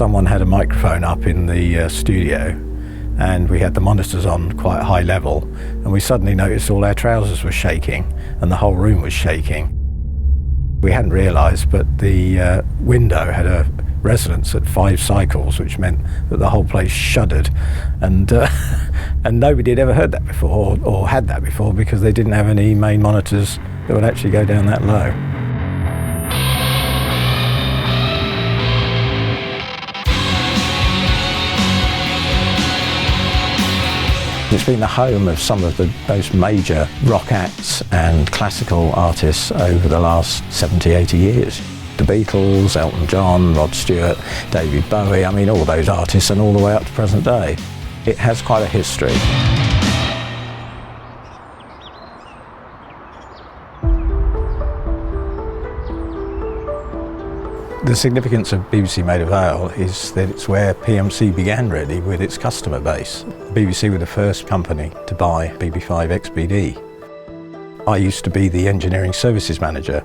someone had a microphone up in the studio, and we had the monitors on quite a high level, and we suddenly noticed all our trousers were shaking and the whole room was shaking. We hadn't realised, but the window had a resonance at 5 cycles, which meant that the whole place shuddered, and and nobody had ever heard that before or had that before, because they didn't have any main monitors that would actually go down that low. It's been the home of some of the most major rock acts and classical artists over the last 70, 80 years. The Beatles, Elton John, Rod Stewart, David Bowie, I mean all those artists, and all the way up to present day. It has quite a history. The significance of BBC Maida Vale is that it's where PMC began really with its customer base. The BBC were the first company to buy BB5 XBD. I used to be the engineering services manager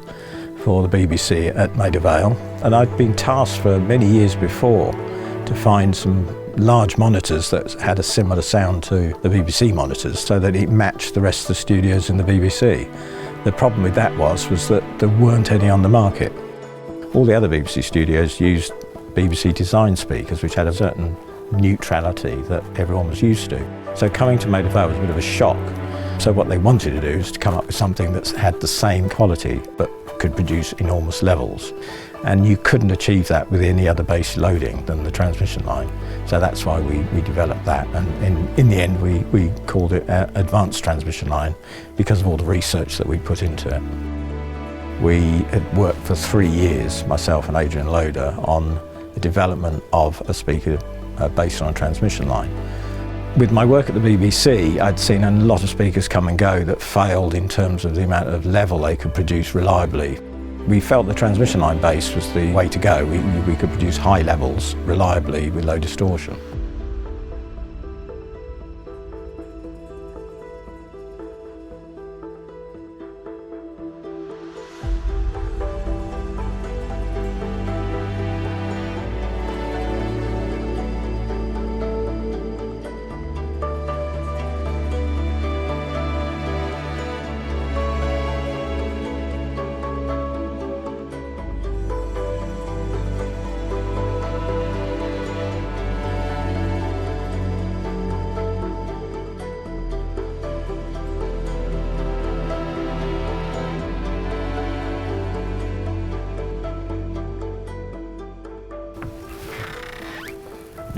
for the BBC at Maida Vale, and I'd been tasked for many years before to find some large monitors that had a similar sound to the BBC monitors so that it matched the rest of the studios in the BBC. The problem with that was that there weren't any on the market. All the other BBC studios used BBC design speakers, which had a certain neutrality that everyone was used to. So coming to Maida Vale was a bit of a shock. So what they wanted to do is to come up with something that had the same quality but could produce enormous levels. And you couldn't achieve that with any other base loading than the transmission line. So that's why we developed that. And in the end, we called it Advanced Transmission Line because of all the research that we put into it. We had worked for 3 years, myself and Adrian Loader, on the development of a speaker based on a transmission line. With my work at the BBC, I'd seen a lot of speakers come and go that failed in terms of the amount of level they could produce reliably. We felt the transmission line base was the way to go. We could produce high levels reliably with low distortion.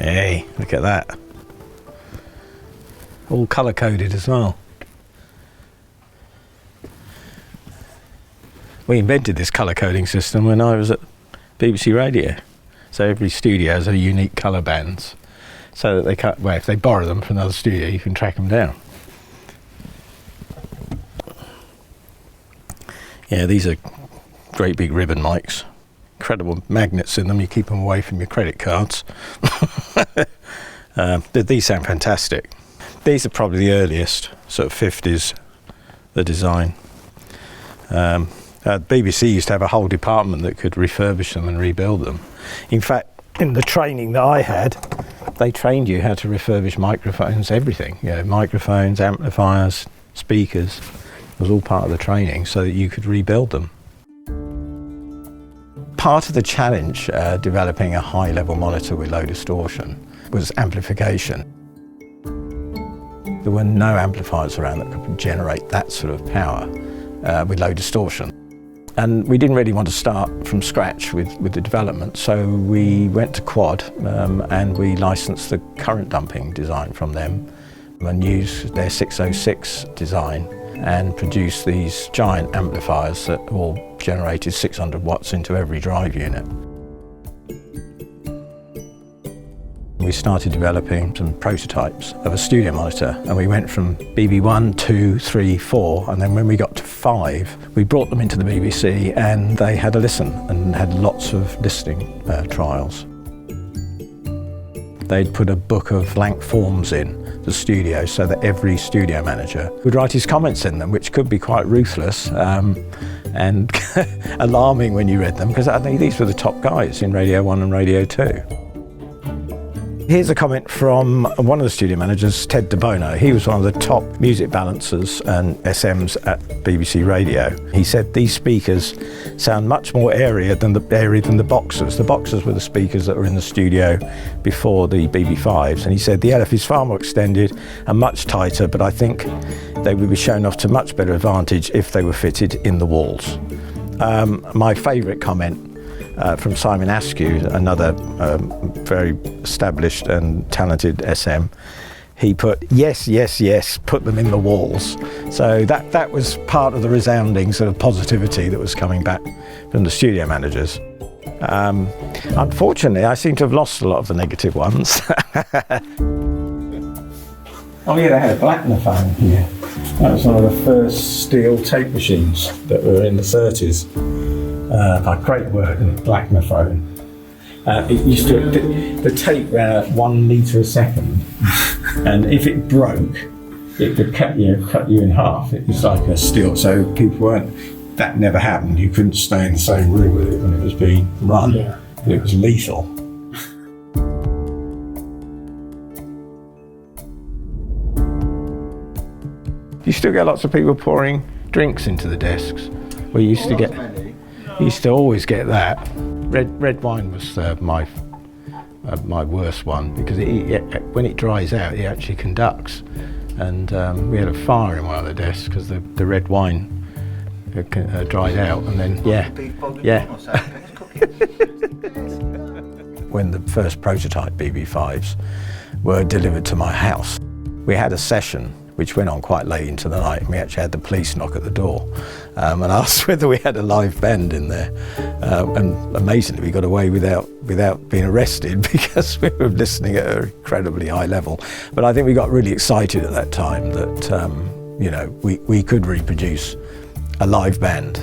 Hey, look at that. All colour-coded as well. We invented this colour-coding system when I was at BBC Radio. So every studio has a unique colour bands, so that they can't, well, if they borrow them from another studio, you can track them down. Yeah, these are great big ribbon mics. Incredible magnets in them, you keep them away from your credit cards. These sound fantastic. These are probably the earliest, sort of 50s, the design. BBC used to have a whole department that could refurbish them and rebuild them. In fact, in the training that I had, they trained you how to refurbish microphones, everything. You know, microphones, amplifiers, speakers. It was all part of the training so that you could rebuild them. Part of the challenge developing a high-level monitor with low distortion was amplification. There were no amplifiers around that could generate that sort of power with low distortion. And we didn't really want to start from scratch with the development, so we went to Quad and we licensed the current dumping design from them and used their 606 design and produced these giant amplifiers that all generated 600 watts into every drive unit. We started developing some prototypes of a studio monitor, and we went from BB1, 2, 3, 4, and then when we got to 5, we brought them into the BBC and they had a listen and had lots of listening trials. They'd put a book of blank forms in the studio so that every studio manager would write his comments in them, which could be quite ruthless and alarming when you read them, because I think these were the top guys in Radio 1 and Radio 2. Here's a comment from one of the studio managers, Ted DeBono. He was one of the top music balancers and SMs at BBC Radio. He said these speakers sound much more airy than the boxers. The boxers were the speakers that were in the studio before the BB5s, and he said the LF is far more extended and much tighter, but I think they would be shown off to much better advantage if they were fitted in the walls. My favourite comment from Simon Askew, another very established and talented SM, he put, yes, yes, yes, put them in the walls. So that was part of the resounding sort of positivity that was coming back from the studio managers. Unfortunately, I seem to have lost a lot of the negative ones. Oh yeah, they had a Blackmaphone here. That was one of the first steel tape machines that were in the 30s. By great work in Blackmaphone. It used to, the tape ran at 1 metre a second, and if it broke, it would cut you in half. It was like a steel, so people weren't, that never happened. You couldn't stay in the same room with it when it was being run. Yeah. It was lethal. You still get lots of people pouring drinks into the desks. We used to get. You used to always get that. Red wine was my worst one, because when it dries out, it actually conducts. And we had a fire in one of the desks because the red wine dried out, and then yeah. When the first prototype BB5s were delivered to my house, we had a session which went on quite late into the night, and we actually had the police knock at the door and asked whether we had a live band in there. And amazingly, we got away without being arrested because we were listening at an incredibly high level. But I think we got really excited at that time that we could reproduce a live band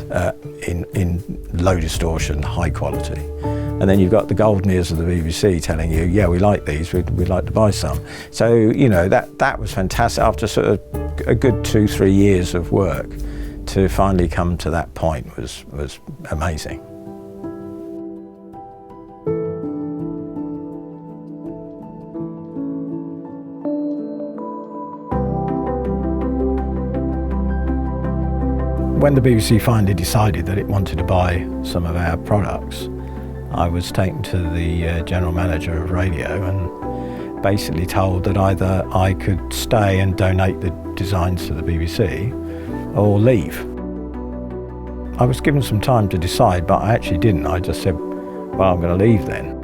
in low distortion, high quality. And then you've got the golden ears of the BBC telling you, yeah, we like these, we'd like to buy some. So, that was fantastic. After sort of a good 2-3 years of work, to finally come to that point was amazing. When the BBC finally decided that it wanted to buy some of our products, I was taken to the general manager of radio and basically told that either I could stay and donate the designs to the BBC or leave. I was given some time to decide, but I actually didn't. I just said, well, I'm going to leave then.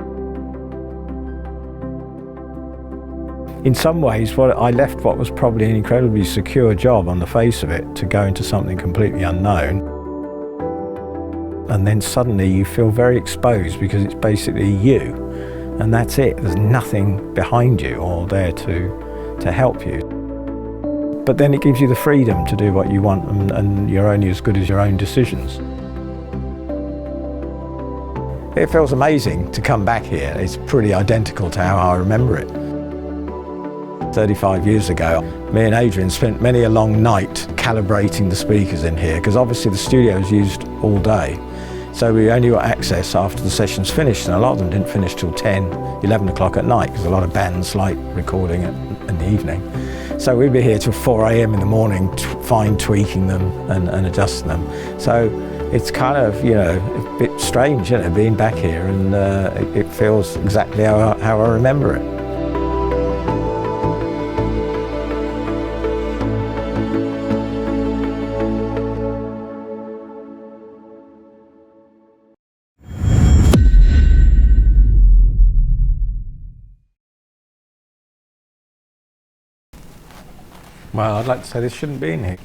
In some ways, I left what was probably an incredibly secure job on the face of it to go into something completely unknown. And then suddenly you feel very exposed because it's basically you, and that's it. There's nothing behind you or there to help you. But then it gives you the freedom to do what you want, and you're only as good as your own decisions. It feels amazing to come back here. It's pretty identical to how I remember it. 35 years ago, me and Adrian spent many a long night calibrating the speakers in here, because obviously the studio is used all day. So we only got access after the session's finished, and a lot of them didn't finish till 10, 11 o'clock at night, because a lot of bands like recording it in the evening. So we'd be here till 4 a.m. in the morning, fine tweaking them and adjusting them. So it's kind of, a bit strange, being back here, and it feels exactly how I remember it. Well, I'd like to say this shouldn't be in here.